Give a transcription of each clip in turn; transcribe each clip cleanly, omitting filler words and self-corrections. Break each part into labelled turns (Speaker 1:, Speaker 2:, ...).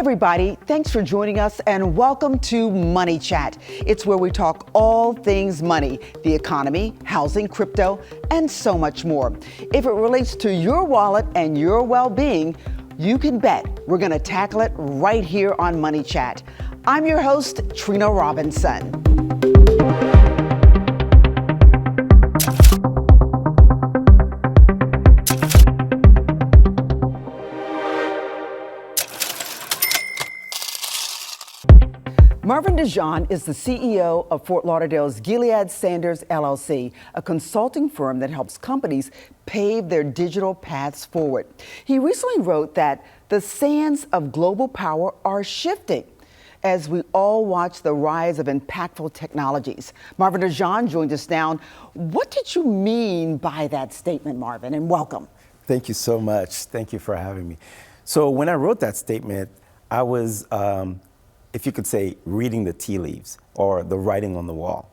Speaker 1: everybody, thanks for joining us and welcome to Money Chat. It's where we talk all things money, the economy, housing, crypto, and so much more. If it relates to your wallet and your well-being, you can bet we're going to tackle it right here on Money Chat. I'm your host, Trina Robinson. Marvin DeJean is the CEO of Fort Lauderdale's Gilead Sanders LLC, a consulting firm that helps companies pave their digital paths forward. He recently wrote that the sands of global power are shifting as we all watch the rise of impactful technologies. Marvin DeJean joins us now. What did you mean by that statement, Marvin? And welcome.
Speaker 2: Thank you so much. Thank you for having me. So when I wrote that statement, I was if you could say, reading the tea leaves or the writing on the wall.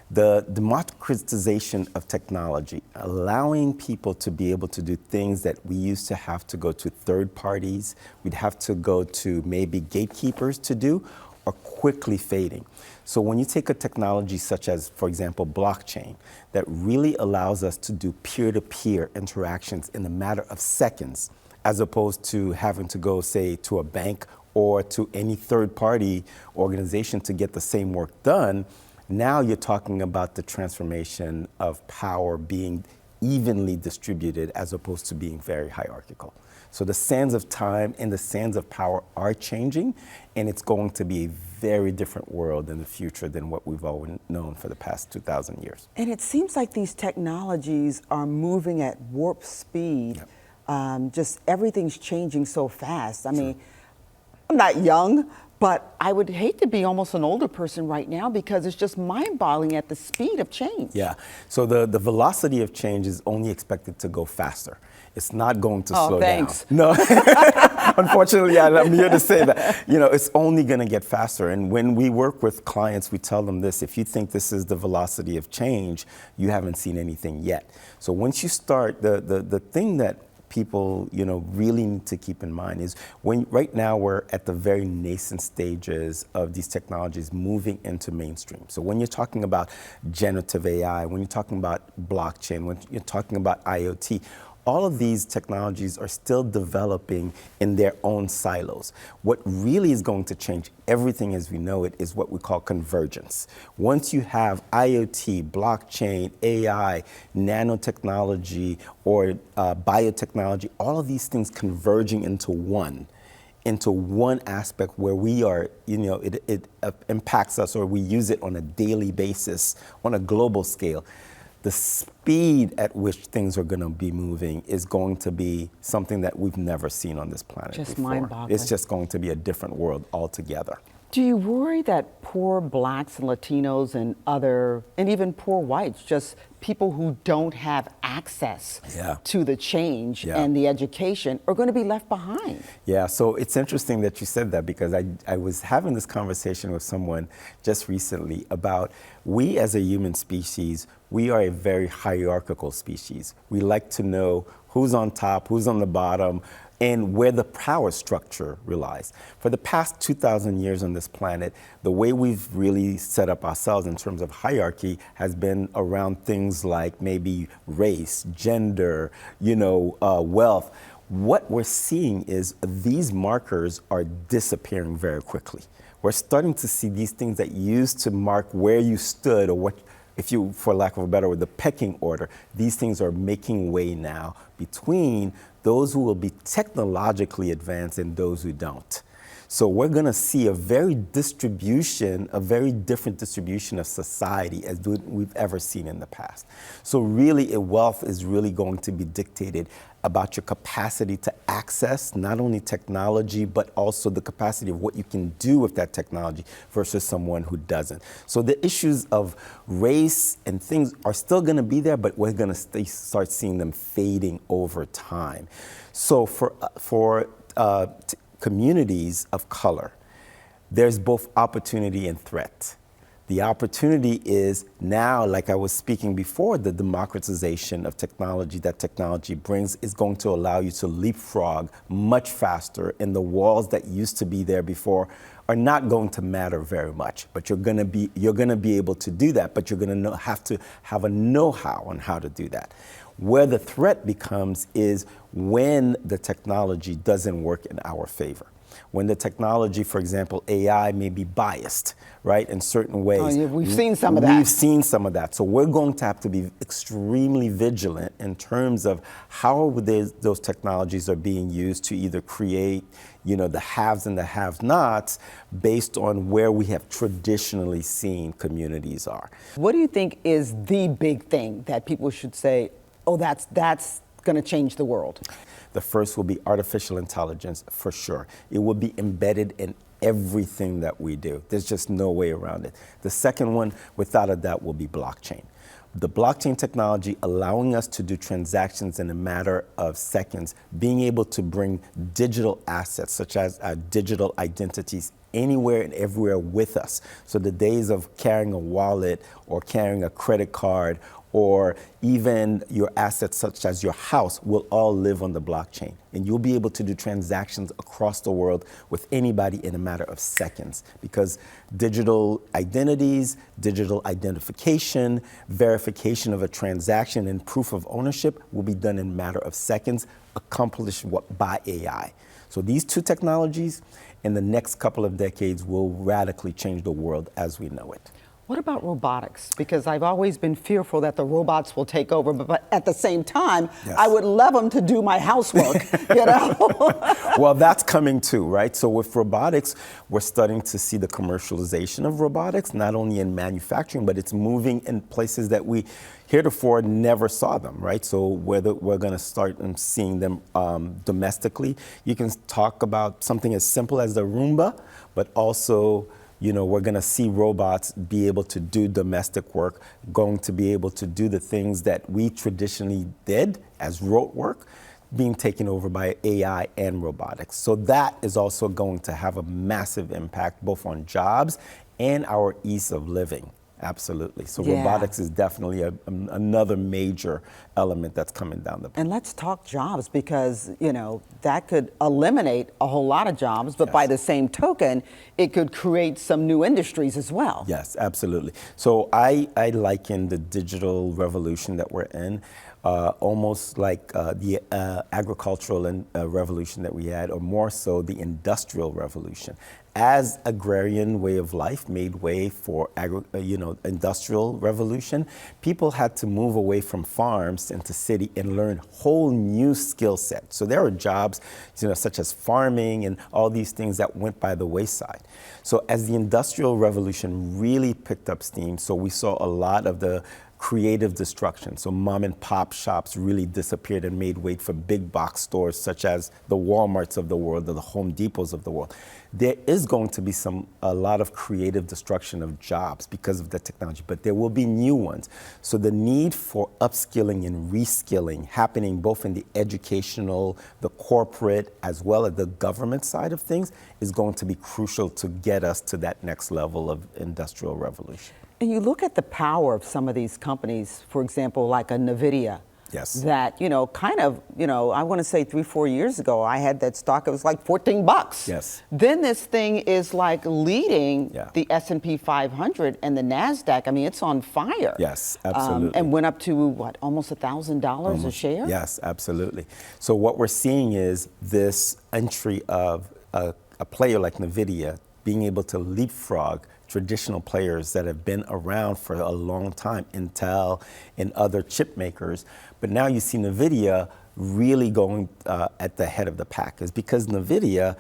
Speaker 2: The democratization of technology, allowing people to be able to do things that we used to have to go to third parties, we'd have to go to maybe gatekeepers to do, are quickly fading. So when you take a technology such as, for example, blockchain, that really allows us to do peer-to-peer interactions in a matter of seconds, as opposed to having to go, say, to a bank or to any third-party organization to get the same work done, now you're talking about the transformation of power being evenly distributed as opposed to being very hierarchical. So the sands of time and the sands of power are changing, and it's going to be a very different world in the future than what we've always known for the past 2,000 years.
Speaker 1: And it seems like these technologies are moving at warp speed. Yep. Just everything's changing so fast. I mean, I'm not young, but I would hate to be almost an older person right now because it's just mind-boggling at the speed of change.
Speaker 2: Yeah, so the velocity of change is only expected to go faster. It's not going to slow down. No, unfortunately, I'm here to say that, it's only going to get faster. And when we work with clients, we tell them this: if you think this is the velocity of change, you haven't seen anything yet. So once you start, the thing that people, really need to keep in mind is right now we're at the very nascent stages of these technologies moving into mainstream. So when you're talking about generative AI, when you're talking about blockchain, when you're talking about IoT, all of these technologies are still developing in their own silos. What really is going to change everything as we know it is what we call convergence. Once you have IoT, blockchain, AI, nanotechnology, or biotechnology, all of these things converging into one aspect where we are, it impacts us, or we use it on a daily basis on a global scale. The speed at which things are going to be moving is going to be something that we've never seen on this planet before.
Speaker 1: Just mind-boggling.
Speaker 2: It's just going to be a different world altogether.
Speaker 1: Do you worry that poor blacks and Latinos and even poor whites, just people who don't have access to the change and the education, are going to be left behind? Yeah,
Speaker 2: so it's interesting that you said that, because I was having this conversation with someone just recently about, we as a human species, we are a very hierarchical species. We like to know who's on top, who's on the bottom, and where the power structure relies. For the past 2,000 years on this planet, the way we've really set up ourselves in terms of hierarchy has been around things like maybe race, gender, wealth. What we're seeing is these markers are disappearing very quickly. We're starting to see these things that used to mark where you stood, or what, if you, for lack of a better word, the pecking order. These things are making way now between those who will be technologically advanced and those who don't. So we're going to see a very different distribution of society as we've ever seen in the past. So really, wealth is really going to be dictated about your capacity to access not only technology, but also the capacity of what you can do with that technology versus someone who doesn't. So the issues of race and things are still going to be there, but we're going to start seeing them fading over time. So for communities of color, there's both opportunity and threat. The opportunity is now, like I was speaking before, the democratization of technology that technology brings is going to allow you to leapfrog much faster, and the walls that used to be there before are not going to matter very much. But you're going to be able to do that, but you're going to have to have a know-how on how to do that. Where the threat becomes is when the technology doesn't work in our favor. When the technology, for example, AI may be biased, right, in certain ways.
Speaker 1: Oh, yeah, we've seen some of that.
Speaker 2: We've seen some of that. So we're going to have to be extremely vigilant in terms of how those technologies are being used to either create, the haves and the have-nots based on where we have traditionally seen communities are.
Speaker 1: What do you think is the big thing that people should say, oh, that's going to change the world?
Speaker 2: The first will be artificial intelligence, for sure. It will be embedded in everything that we do. There's just no way around it. The second one, without a doubt, will be blockchain. The blockchain technology allowing us to do transactions in a matter of seconds, being able to bring digital assets, such as digital identities, anywhere and everywhere with us. So the days of carrying a wallet or carrying a credit card or even your assets such as your house will all live on the blockchain. And you'll be able to do transactions across the world with anybody in a matter of seconds, because digital identities, digital identification, verification of a transaction, and proof of ownership will be done in a matter of seconds, accomplished by AI. So these two technologies in the next couple of decades will radically change the world as we know it.
Speaker 1: What about robotics? Because I've always been fearful that the robots will take over, but at the same time, yes, I would love them to do my housework,
Speaker 2: Well, that's coming too, right? So with robotics, we're starting to see the commercialization of robotics, not only in manufacturing, but it's moving in places that we heretofore never saw them, right? So we're going to start seeing them domestically. You can talk about something as simple as the Roomba, but also we're going to see robots be able to do domestic work, going to be able to do the things that we traditionally did as rote work, being taken over by AI and robotics. So that is also going to have a massive impact both on jobs and our ease of living. Absolutely. So robotics is definitely another major element that's coming down the pipe.
Speaker 1: And let's talk jobs, because, that could eliminate a whole lot of jobs, but by the same token, it could create some new industries as well.
Speaker 2: Yes, absolutely. So I liken the digital revolution that we're in almost like the agricultural revolution that we had, or more so the industrial revolution. As agrarian way of life made way for industrial revolution, people had to move away from farms into city and learn whole new skill sets. So there are jobs, such as farming and all these things that went by the wayside. So as the industrial revolution really picked up steam, so we saw a lot of the creative destruction. So mom and pop shops really disappeared and made way for big box stores such as the Walmarts of the world or the Home Depots of the world. There is going to be a lot of creative destruction of jobs because of the technology, but there will be new ones. So the need for upskilling and reskilling happening both in the educational, the corporate, as well as the government side of things is going to be crucial to get us to that next level of industrial revolution.
Speaker 1: And you look at the power of some of these companies, for example, like a NVIDIA.
Speaker 2: Yes.
Speaker 1: That, I want to say 3-4 years ago, I had that stock, it was like $14.
Speaker 2: Yes.
Speaker 1: Then this thing is like leading the S&P 500 and the NASDAQ. I mean, it's on fire.
Speaker 2: Yes, absolutely.
Speaker 1: And went up to, almost $1,000 a share?
Speaker 2: Yes, absolutely. So what we're seeing is this entry of a player like NVIDIA being able to leapfrog traditional players that have been around for a long time, Intel and other chip makers. But now you see NVIDIA really going at the head of the pack. Is because NVIDIA,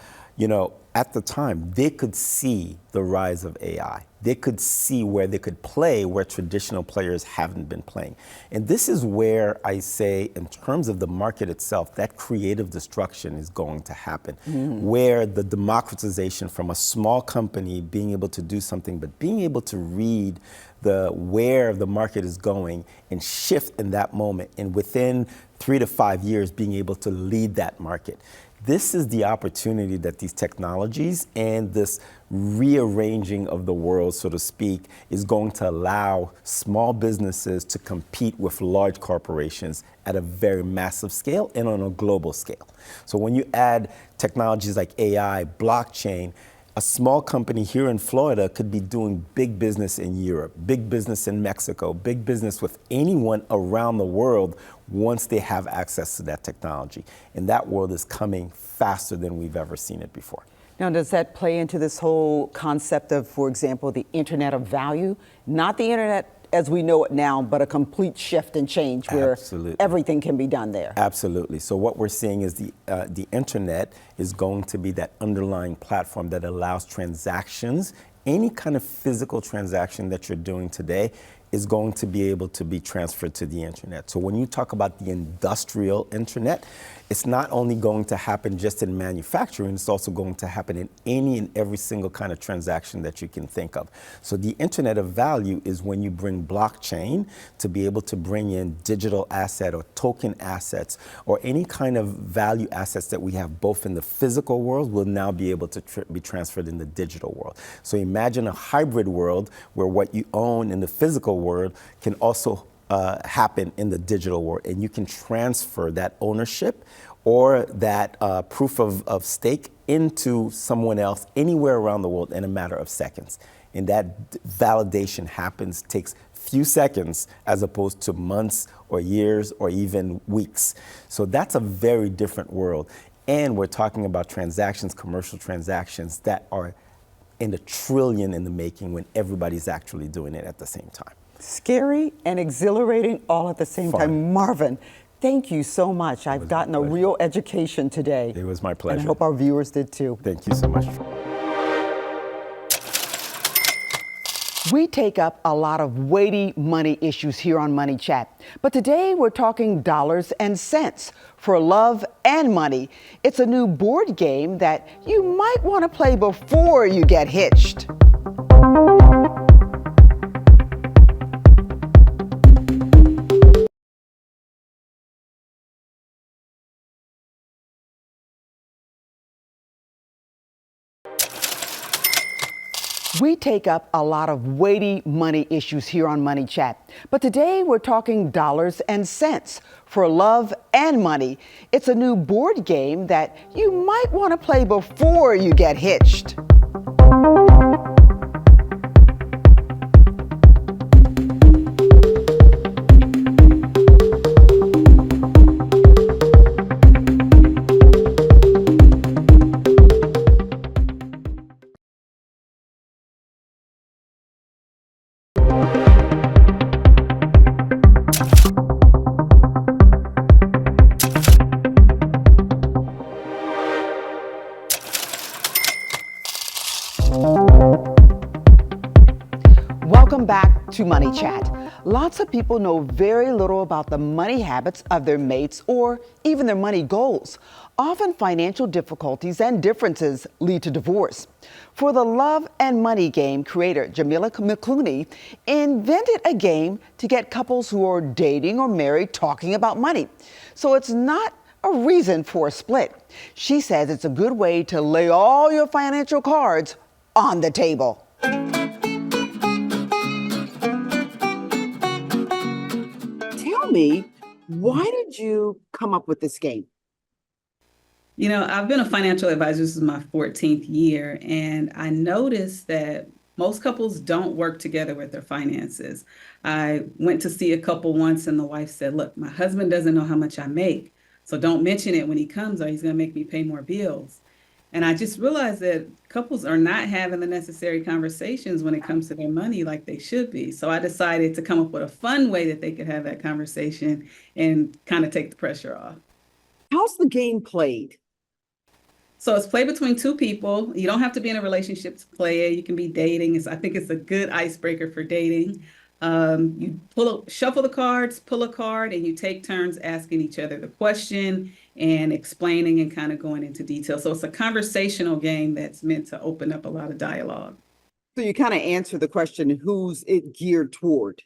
Speaker 2: at the time, they could see the rise of AI. They could see where they could play where traditional players haven't been playing. And this is where I say, in terms of the market itself, that creative destruction is going to happen, where the democratization from a small company being able to do something, but being able to read where the market is going and shift in that moment, and within 3 to 5 years being able to lead that market. This is the opportunity that these technologies and this rearranging of the world, so to speak, is going to allow small businesses to compete with large corporations at a very massive scale and on a global scale. So when you add technologies like AI, blockchain, a small company here in Florida could be doing big business in Europe, big business in Mexico, big business with anyone around the world once they have access to that technology. And that world is coming faster than we've ever seen it before.
Speaker 1: Now, does that play into this whole concept of, for example, the Internet of Value? Not the Internet as we know it now, but a complete shift and change where
Speaker 2: Absolutely.
Speaker 1: everything can be done there.
Speaker 2: Absolutely. So what we're seeing is the internet is going to be that underlying platform that allows transactions, any kind of physical transaction that you're doing today is going to be able to be transferred to the internet. So when you talk about the industrial internet, it's not only going to happen just in manufacturing, it's also going to happen in any and every single kind of transaction that you can think of. So the Internet of Value is when you bring blockchain to be able to bring in digital asset or token assets or any kind of value assets that we have both in the physical world will now be able to be transferred in the digital world. So imagine a hybrid world where what you own in the physical world can also happen in the digital world, and you can transfer that ownership or that proof of stake into someone else anywhere around the world in a matter of seconds. And that validation takes few seconds as opposed to months or years or even weeks. So that's a very different world. And we're talking about transactions, commercial transactions that are in the trillion in the making when everybody's actually doing it at the same time.
Speaker 1: Scary and exhilarating all at the same time. Marvin, thank you so much. I've gotten a real education today.
Speaker 2: It was my pleasure.
Speaker 1: And I hope our viewers did too.
Speaker 2: Thank you so much.
Speaker 1: We take up a lot of weighty money issues here on Money Chat, but today we're talking dollars and cents for love and money. It's a new board game that you might want to play before you get hitched. We take up a lot of weighty money issues here on Money Chat, but today we're talking dollars and cents for love and money. It's a new board game that you might want to play before you get hitched. Welcome back to Money Chat. Lots of people know very little about the money habits of their mates or even their money goals. Often financial difficulties and differences lead to divorce. For the Love and Money game, creator Jamila McClooney invented a game to get couples who are dating or married talking about money. So it's not a reason for a split. She says it's a good way to lay all your financial cards on the table. Tell me, why did you come up with this game?
Speaker 3: You know, I've been a financial advisor. This is my 14th year, and I noticed that most couples don't work together with their finances. I went to see a couple once, and the wife said, "Look, my husband doesn't know how much I make, so don't mention it when he comes or he's going to make me pay more bills." And I just realized that couples are not having the necessary conversations when it comes to their money like they should be. So I decided to come up with a fun way that they could have that conversation and kind of take the pressure off.
Speaker 1: How's the game played?
Speaker 3: So it's played between two people. You don't have to be in a relationship to play it. You can be dating. I think it's a good icebreaker for dating. You shuffle the cards, pull a card, and you take turns asking each other the question and explaining and kind of going into detail. So it's a conversational game that's meant to open up a lot of dialogue.
Speaker 1: So you kind of answer the question, who's it geared toward?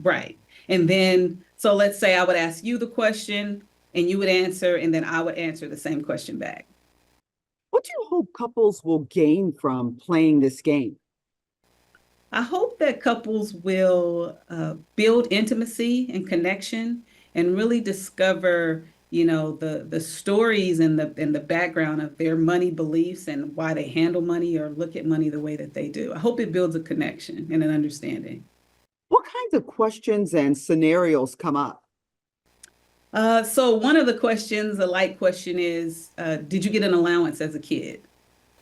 Speaker 3: Right. And then, so let's say I would ask you the question and you would answer, and then I would answer the same question back.
Speaker 1: What do you hope couples will gain from playing this game?
Speaker 3: I hope that couples will build intimacy and connection and really discover, the stories and the background of their money beliefs and why they handle money or look at money the way that they do. I hope it builds a connection and an understanding.
Speaker 1: What kinds of questions and scenarios come up?
Speaker 3: So one of the questions, a light question is, did you get an allowance as a kid?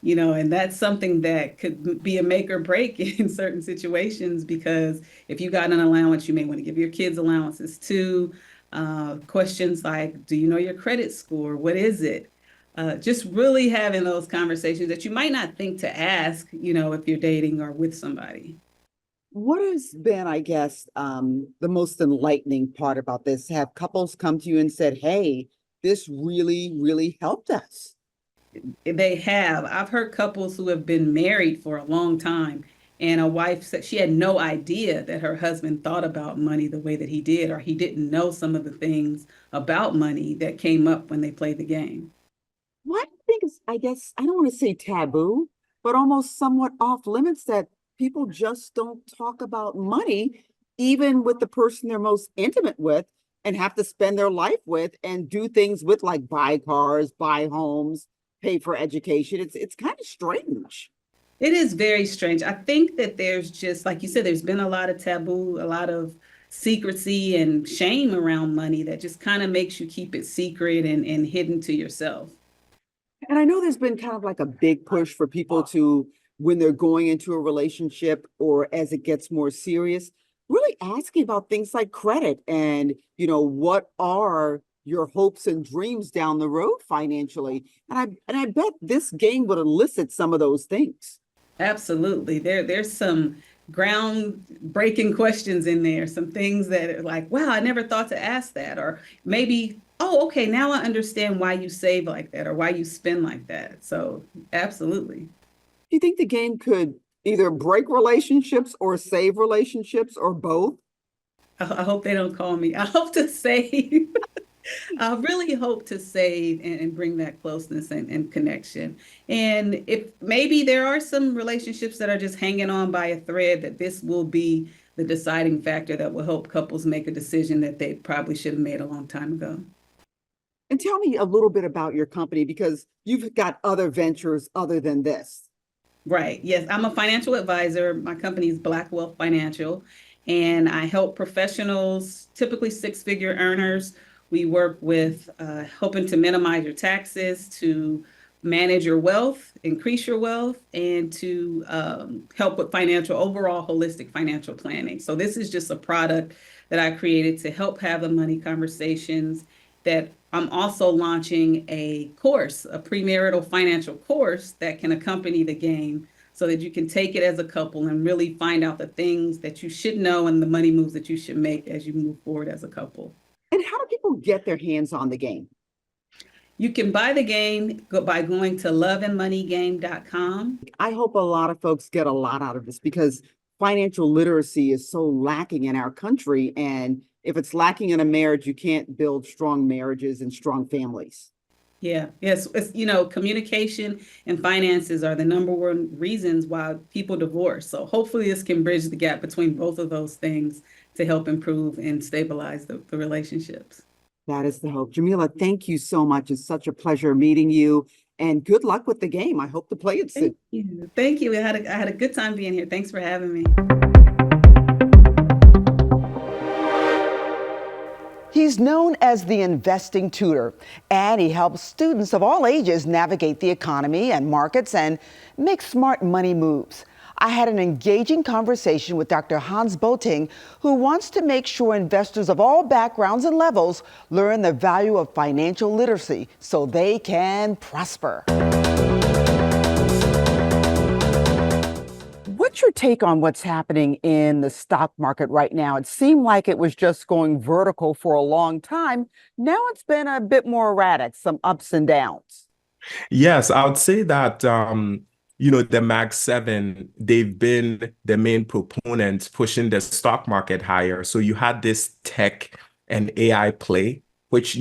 Speaker 3: And that's something that could be a make or break in certain situations because if you got an allowance, you may want to give your kids allowances too. Questions like, do you know your credit score? What is it? Just really having those conversations that you might not think to ask, if you're dating or with somebody.
Speaker 1: What has been, I guess, the most enlightening part about this? Have couples come to you and said, hey, this really, really helped us?
Speaker 3: They have. I've heard couples who have been married for a long time, and a wife said she had no idea that her husband thought about money the way that he did, or he didn't know some of the things about money that came up when they played the game.
Speaker 1: What I think is, I guess, I don't want to say taboo, but almost somewhat off limits that people just don't talk about money, even with the person they're most intimate with and have to spend their life with and do things with like buy cars, buy homes, pay for education. It's kind of strange.
Speaker 3: It is very strange. I think that there's just, like you said, there's been a lot of taboo, a lot of secrecy and shame around money that just kind of makes you keep it secret and hidden to yourself.
Speaker 1: And I know there's been kind of like a big push for people to, when they're going into a relationship or as it gets more serious, really asking about things like credit and, what are your hopes and dreams down the road financially. And I bet this game would elicit some of those things.
Speaker 3: Absolutely. There's some groundbreaking questions in there, some things that are like, wow, I never thought to ask that. Or maybe, oh, okay, now I understand why you save like that or why you spend like that. So absolutely.
Speaker 1: Do you think the game could either break relationships or save relationships or both?
Speaker 3: I hope they don't call me. I hope to save. I really hope to save and bring that closeness and connection. And if maybe there are some relationships that are just hanging on by a thread, that this will be the deciding factor that will help couples make a decision that they probably should have made a long time ago.
Speaker 1: And tell me a little bit about your company because you've got other ventures other than this.
Speaker 3: Right. Yes, I'm a financial advisor. My company is Black Wealth Financial, and I help professionals, typically six-figure earners. We work with helping to minimize your taxes, to manage your wealth, increase your wealth, and to help with financial, overall holistic financial planning. So this is just a product that I created to help have the money conversations that I'm also launching a course, a premarital financial course that can accompany the game so that you can take it as a couple and really find out the things that you should know and the money moves that you should make as you move forward as a couple.
Speaker 1: And how do people get their hands on the game?
Speaker 3: You can buy the game by going to loveandmoneygame.com.
Speaker 1: I hope a lot of folks get a lot out of this because financial literacy is so lacking in our country. And if it's lacking in a marriage, you can't build strong marriages and strong families.
Speaker 3: Yeah, yes, communication and finances are the number one reasons why people divorce. So hopefully this can bridge the gap between both of those things to help improve and stabilize the relationships.
Speaker 1: That is the hope. Jamila, thank you so much. It's such a pleasure meeting you and good luck with the game. I hope to play it soon.
Speaker 3: Thank you. Thank you. I had a good time being here. Thanks for having me.
Speaker 1: He's known as the investing tutor, and he helps students of all ages navigate the economy and markets and make smart money moves. I had an engaging conversation with Dr. Hans Boting, who wants to make sure investors of all backgrounds and levels learn the value of financial literacy so they can prosper. What's your take on what's happening in the stock market right now? It seemed like it was just going vertical for a long time. Now it's been a bit more erratic, some ups and downs.
Speaker 4: Yes, I would say that the Mag 7, they've been the main proponents pushing the stock market higher. So you had this tech and AI play, which,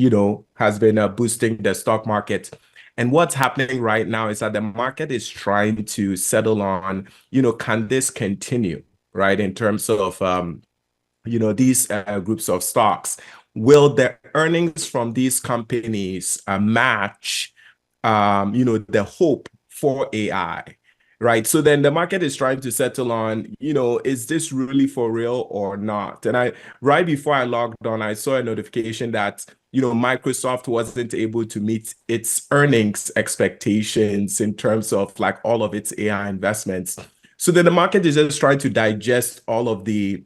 Speaker 4: has been boosting the stock market. And what's happening right now is that the market is trying to settle on, can this continue, right? In terms of, these groups of stocks. Will the earnings from these companies match, the hope for AI, right? So then the market is trying to settle on, is this really for real or not? And right before I logged on, I saw a notification that, Microsoft wasn't able to meet its earnings expectations in terms of like all of its AI investments. So then the market is just trying to digest all of the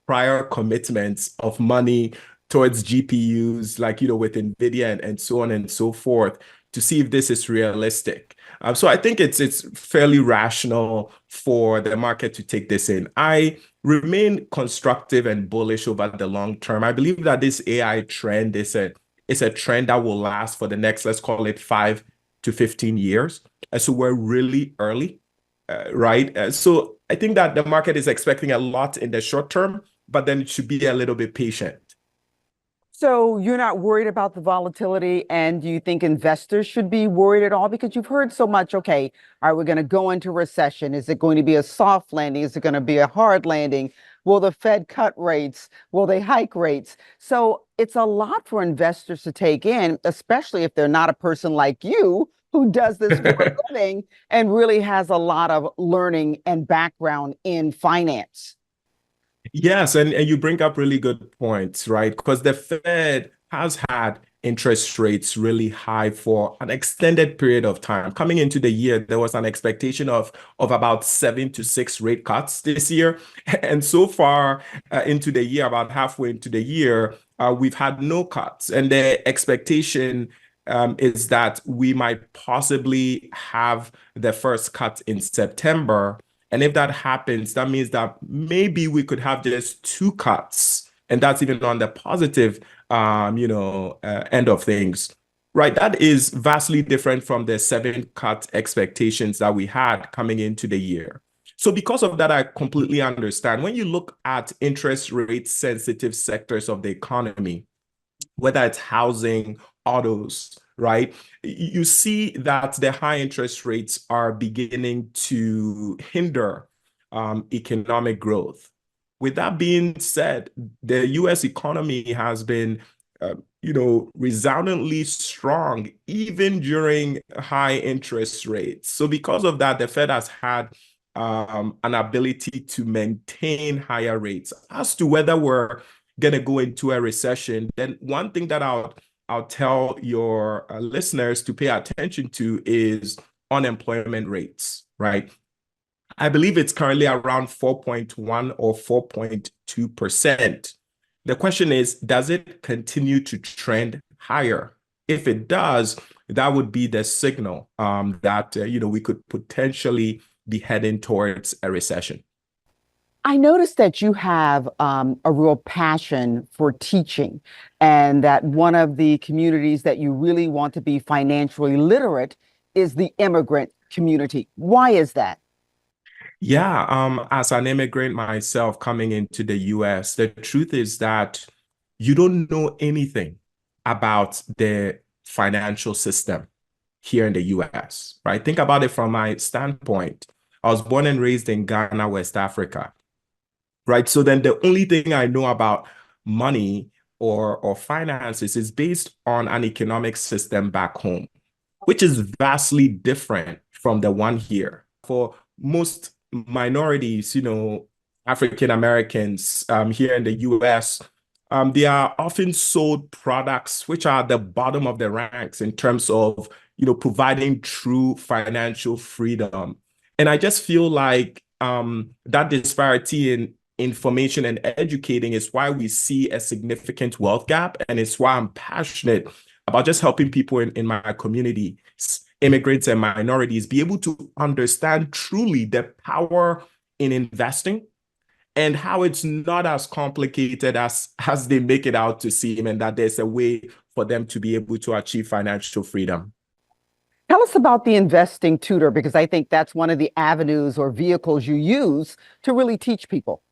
Speaker 4: prior commitments of money towards GPUs, like, with NVIDIA and so on and so forth, to see if this is realistic. So I think it's fairly rational for the market to take this in. I remain constructive and bullish over the long term. I believe that this AI trend is a trend that will last for the next, let's call it 5 to 15 years. So we're really early, right? So I think that the market is expecting a lot in the short term, but then it should be a little bit patient.
Speaker 1: So you're not worried about the volatility, and do you think investors should be worried at all? Because you've heard so much, okay, are we going to go into recession? Is it going to be a soft landing? Is it going to be a hard landing? Will the Fed cut rates? Will they hike rates? So it's a lot for investors to take in, especially if they're not a person like you who does this for a living and really has a lot of learning and background in finance.
Speaker 4: Yes, and you bring up really good points, right? Because the Fed has had interest rates really high for an extended period of time. Coming into the year, there was an expectation of about 7 to 6 rate cuts this year. And so far into the year, about halfway into the year, we've had no cuts. And the expectation is that we might possibly have the first cut in September. And if that happens, that means that maybe we could have just 2 cuts, and that's even on the positive, end of things, right? That is vastly different from the 7 cut expectations that we had coming into the year. So because of that, I completely understand. When you look at interest rate sensitive sectors of the economy, whether it's housing, autos, right? You see that the high interest rates are beginning to hinder economic growth. With that being said, the US economy has been, resoundingly strong, even during high interest rates. So because of that, the Fed has had an ability to maintain higher rates. As to whether we're going to go into a recession, then one thing that I'll tell your listeners to pay attention to is unemployment rates, right? I believe it's currently around 4.1 or 4.2%. The question is, does it continue to trend higher? If it does, that would be the signal that we could potentially be heading towards a recession.
Speaker 1: I noticed that you have a real passion for teaching, and that one of the communities that you really want to be financially literate is the immigrant community. Why is that?
Speaker 4: Yeah, as an immigrant myself coming into the US, the truth is that you don't know anything about the financial system here in the US, right? Think about it from my standpoint. I was born and raised in Ghana, West Africa, right? So then the only thing I know about money or finances is based on an economic system back home, which is vastly different from the one here. For most minorities, African Americans here in the US, they are often sold products which are at the bottom of the ranks in terms of, providing true financial freedom. And I just feel like that disparity in information and educating is why we see a significant wealth gap. And it's why I'm passionate about just helping people in my community, immigrants and minorities, be able to understand truly the power in investing and how it's not as complicated as they make it out to seem, and that there's a way for them to be able to achieve financial freedom.
Speaker 1: Tell us about the investing tutor, because I think that's one of the avenues or vehicles you use to really teach people.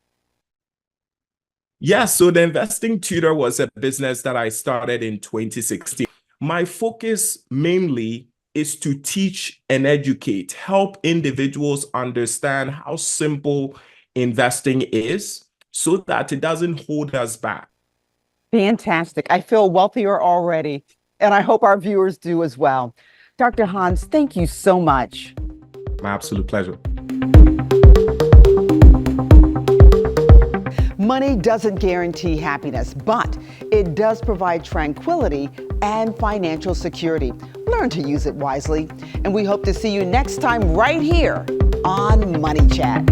Speaker 4: Yeah, so the Investing Tutor was a business that I started in 2016. My focus mainly is to teach and educate, help individuals understand how simple investing is so that it doesn't hold us back.
Speaker 1: Fantastic. I feel wealthier already, and I hope our viewers do as well. Dr. Hans, thank you so much.
Speaker 4: My absolute pleasure.
Speaker 1: Money doesn't guarantee happiness, but it does provide tranquility and financial security. Learn to use it wisely, and we hope to see you next time right here on Money Chat.